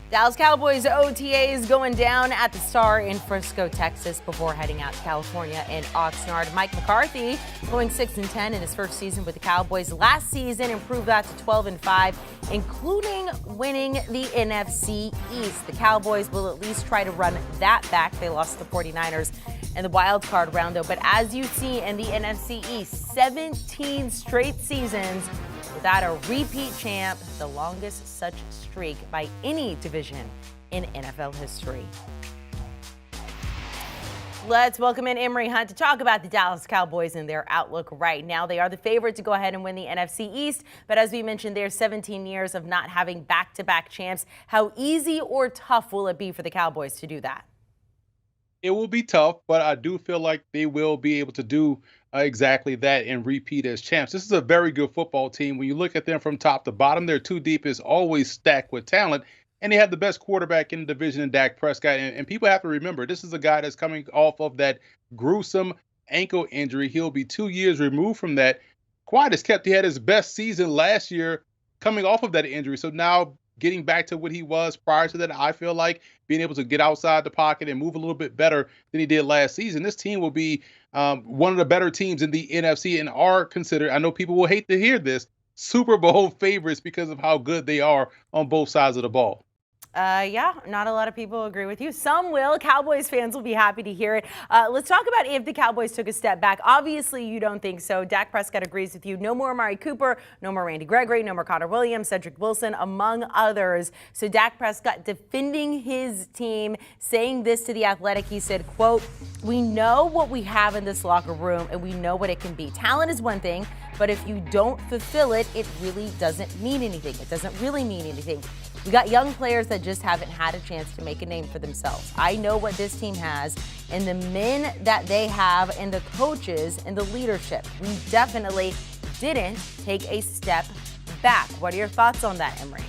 Dallas Cowboys OTAs going down at the Star in Frisco, Texas, before heading out to California in Oxnard. Mike McCarthy going 6-10 in his first season with the Cowboys. Last season improved that to 12-5, including winning the NFC East. The Cowboys will at least try to run that back. They lost to the 49ers in the wild card round, though. But as you see in the NFC East, 17 straight seasons without a repeat champ, the longest such streak by any division in NFL history. Let's welcome in Emory Hunt to talk about the Dallas Cowboys and their outlook right now. They are the favorite to go ahead and win the NFC East, but as we mentioned, there's 17 years of not having back-to-back champs. How easy or tough will it be for the Cowboys to do that? It will be tough, but I do feel like they will be able to do exactly that and repeat as champs. This is a very good football team. When you look at them from top to bottom, their two deep is always stacked with talent, and they have the best quarterback in the division in Dak Prescott. And people have to remember, this is a guy that's coming off of that gruesome ankle injury. He'll be 2 years removed from that. Quiet as kept, he had his best season last year coming off of that injury. So now getting back to what he was prior to that, I feel like being able to get outside the pocket and move a little bit better than he did last season. This team will be one of the better teams in the NFC and are considered, I know people will hate to hear this, Super Bowl favorites because of how good they are on both sides of the ball. Yeah, not a lot of people agree with you. Some will. Cowboys fans will be happy to hear it. Let's talk about if the Cowboys took a step back. Obviously, you don't think so. Dak Prescott agrees with you. No more Amari Cooper, no more Randy Gregory, no more Connor Williams, Cedric Wilson, among others. So Dak Prescott defending his team, saying this to The Athletic. He said, quote, "We know what we have in this locker room and we know what it can be. Talent is one thing, but if you don't fulfill it, it really doesn't mean anything. It doesn't really mean anything. We got young players that just haven't had a chance to make a name for themselves. I know what this team has and the men that they have and the coaches and the leadership. We definitely didn't take a step back." What are your thoughts on that, Emory?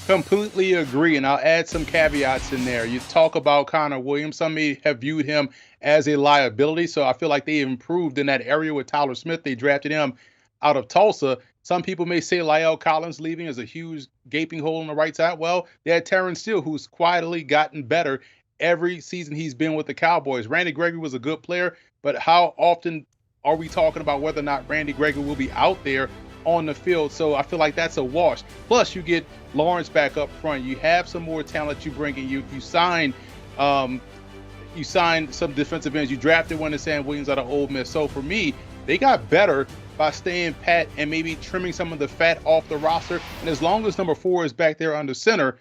Completely agree, and I'll add some caveats in there. You talk about Connor Williams. Some may have viewed him as a liability, so I feel like they improved in that area with Tyler Smith. They drafted him out of Tulsa. Some people may say La'el Collins leaving is a huge gaping hole on the right side. Well, they had Terrence Steele, who's quietly gotten better every season he's been with the Cowboys. Randy Gregory was a good player, but how often are we talking about whether or not Randy Gregory will be out there on the field? So I feel like that's a wash. Plus, you get Lawrence back up front. You have some more talent you bring in. You signed some defensive ends. You drafted one of Sam Williams out of Ole Miss. So for me, they got better by staying pat and maybe trimming some of the fat off the roster. And as long as number 4 is back there under center,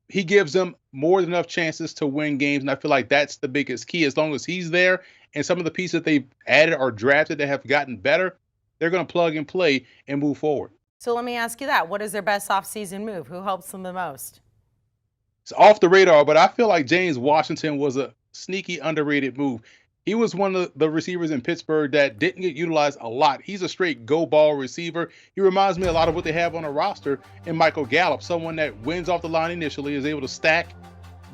he gives them more than enough chances to win games. And I feel like that's the biggest key. As long as he's there and some of the pieces that they've added or drafted that have gotten better, they're going to plug and play and move forward. So let me ask you that. What is their best offseason move? Who helps them the most? It's off the radar, but I feel like James Washington was a sneaky underrated move. He was one of the receivers in Pittsburgh that didn't get utilized a lot. He's a straight go ball receiver. He reminds me a lot of what they have on a roster in Michael Gallup, someone that wins off the line initially, is able to stack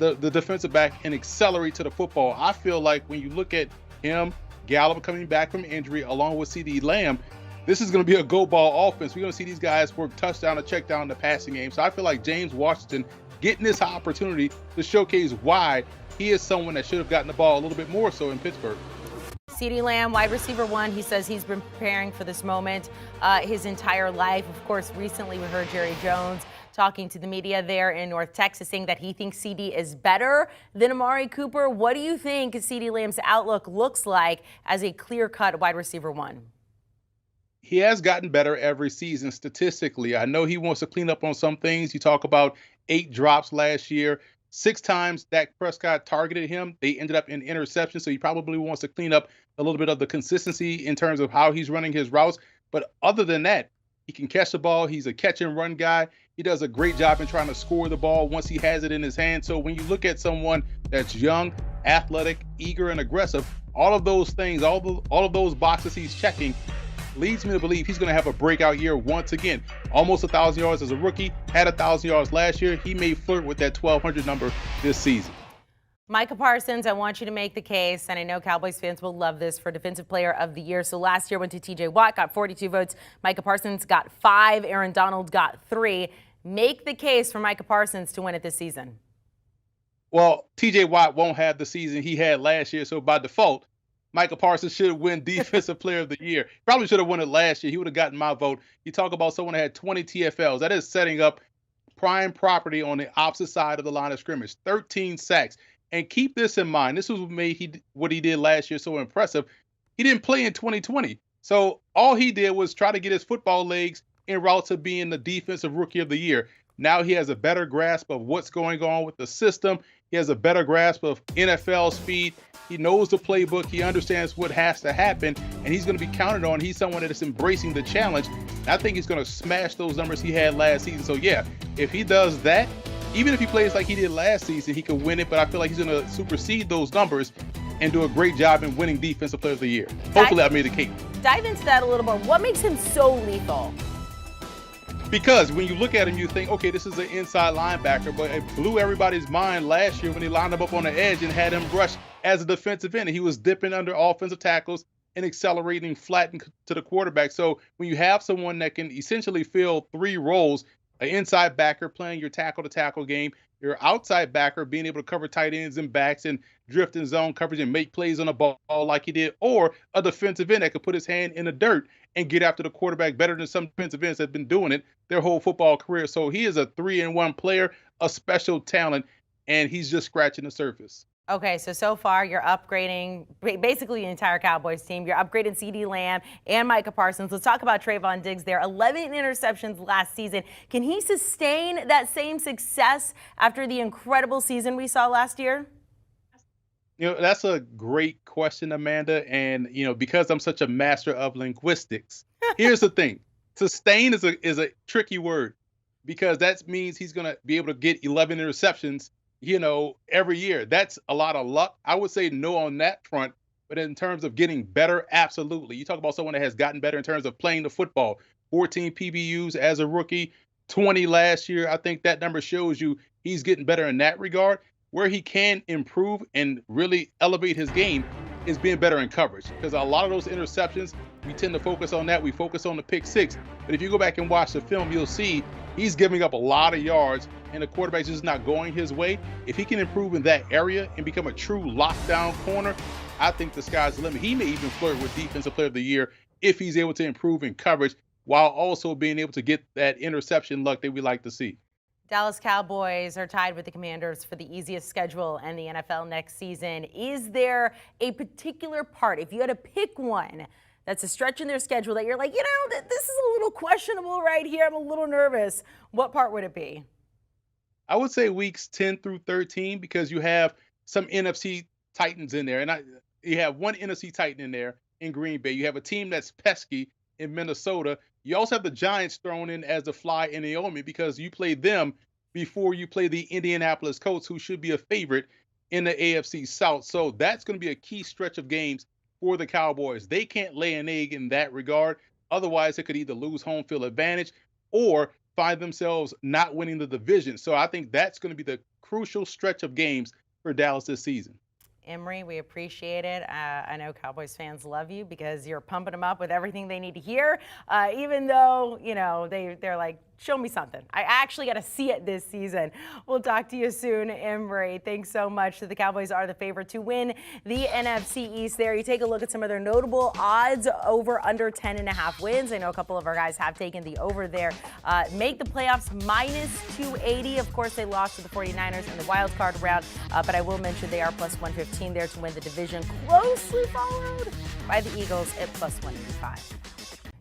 the defensive back and accelerate to the football. I feel like when you look at him, Gallup coming back from injury, along with CeeDee Lamb, this is going to be a go ball offense. We're going to see these guys work touchdown or check down in the passing game. So I feel like James Washington getting this opportunity to showcase why he is someone that should have gotten the ball a little bit more so in Pittsburgh. CeeDee Lamb, wide receiver 1, he says he's been preparing for this moment his entire life. Of course, recently we heard Jerry Jones talking to the media there in North Texas, saying that he thinks CeeDee is better than Amari Cooper. What do you think CeeDee Lamb's outlook looks like as a clear-cut wide receiver 1? He has gotten better every season statistically. I know he wants to clean up on some things. You talk about 8 drops last year. 6 times Dak Prescott targeted him. They ended up in interceptions, so he probably wants to clean up a little bit of the consistency in terms of how he's running his routes. But other than that, he can catch the ball. He's a catch and run guy. He does a great job in trying to score the ball once he has it in his hand. So when you look at someone that's young, athletic, eager, and aggressive, all of those things, all of those boxes he's checking, leads me to believe he's going to have a breakout year once again. Almost 1,000 yards as a rookie, had 1,000 yards last year. He may flirt with that 1,200 number this season. Micah Parsons, I want you to make the case, and I know Cowboys fans will love this, for Defensive Player of the Year. So last year went to TJ Watt, got 42 votes. Micah Parsons got 5. Aaron Donald got 3. Make the case for Micah Parsons to win it this season. Well, TJ Watt won't have the season he had last year, so by default, Michael Parsons should win Defensive Player of the Year. Probably should have won it last year. He would have gotten my vote. You talk about someone that had 20 TFLs. That is setting up prime property on the opposite side of the line of scrimmage. 13 sacks. And keep this in mind. This was what made what he did last year so impressive. He didn't play in 2020. So all he did was try to get his football legs en route to being the Defensive Rookie of the Year. Now he has a better grasp of what's going on with the system. He has a better grasp of NFL speed. He knows the playbook. He understands what has to happen, and he's going to be counted on. He's someone that is embracing the challenge. And I think he's going to smash those numbers he had last season. So, yeah, if he does that, even if he plays like he did last season, he could win it. But I feel like he's going to supersede those numbers and do a great job in winning Defensive Player of the Year. Hopefully, I made the case. Dive into that a little more. What makes him so lethal? Because when you look at him, you think, okay, this is an inside linebacker, but it blew everybody's mind last year when they lined him up on the edge and had him rush as a defensive end. He was dipping under offensive tackles and accelerating flat to the quarterback. So when you have someone that can essentially fill three roles, an inside backer playing your tackle-to-tackle game, your outside backer being able to cover tight ends and backs and drift in zone coverage and make plays on the ball like he did, or a defensive end that could put his hand in the dirt and get after the quarterback better than some defensive ends that have been doing it their whole football career. So he is a 3-in-1 player, a special talent, and he's just scratching the surface. Okay, so far you're upgrading basically the entire Cowboys team. You're upgrading CeeDee Lamb and Micah Parsons. Let's talk about Trayvon Diggs there. 11 interceptions last season. Can he sustain that same success after the incredible season we saw last year? You know, that's a great question, Amanda. And, you know, because I'm such a master of linguistics, here's the thing. Sustain is a tricky word because that means he's going to be able to get 11 interceptions, you know, every year. That's a lot of luck. I would say no on that front. But in terms of getting better, absolutely. You talk about someone that has gotten better in terms of playing the football. 14 PBUs as a rookie, 20 last year. I think that number shows you he's getting better in that regard. Where he can improve and really elevate his game is being better in coverage. Because a lot of those interceptions, we tend to focus on that. We focus on the pick six. But if you go back and watch the film, you'll see he's giving up a lot of yards and the quarterback's just not going his way. If he can improve in that area and become a true lockdown corner, I think the sky's the limit. He may even flirt with Defensive Player of the Year if he's able to improve in coverage while also being able to get that interception luck that we like to see. Dallas Cowboys are tied with the Commanders for the easiest schedule in the NFL next season. Is there a particular part, if you had to pick one, that's a stretch in their schedule that you're like, you know, this is a little questionable right here. I'm a little nervous. What part would it be? I would say weeks 10 through 13 because you have some NFC Titans in there. And you have one NFC Titan in there in Green Bay. You have a team that's pesky in Minnesota. You also have the Giants thrown in as the fly in the ointment because you play them before you play the Indianapolis Colts, who should be a favorite in the AFC South. So that's going to be a key stretch of games for the Cowboys. They can't lay an egg in that regard. Otherwise, they could either lose home field advantage or find themselves not winning the division. So I think that's going to be the crucial stretch of games for Dallas this season. Emery, we appreciate it. I know Cowboys fans love you because you're pumping them up with everything they need to hear, even though, you know, they're like, show me something. I actually got to see it this season. We'll talk to you soon, Emery. Thanks so much. The Cowboys are the favorite to win the NFC East there. You take a look at some of their notable odds over under 10.5 wins. I know a couple of our guys have taken the over there. Make the playoffs minus 280. Of course, they lost to the 49ers in the wild card round, but I will mention they are plus 115 there to win the division, closely followed by the Eagles at plus 185.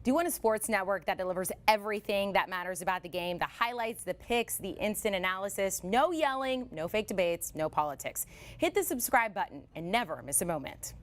Do you want a sports network that delivers everything that matters about the game? The highlights, the picks, the instant analysis, no yelling, no fake debates, no politics. Hit the subscribe button and never miss a moment.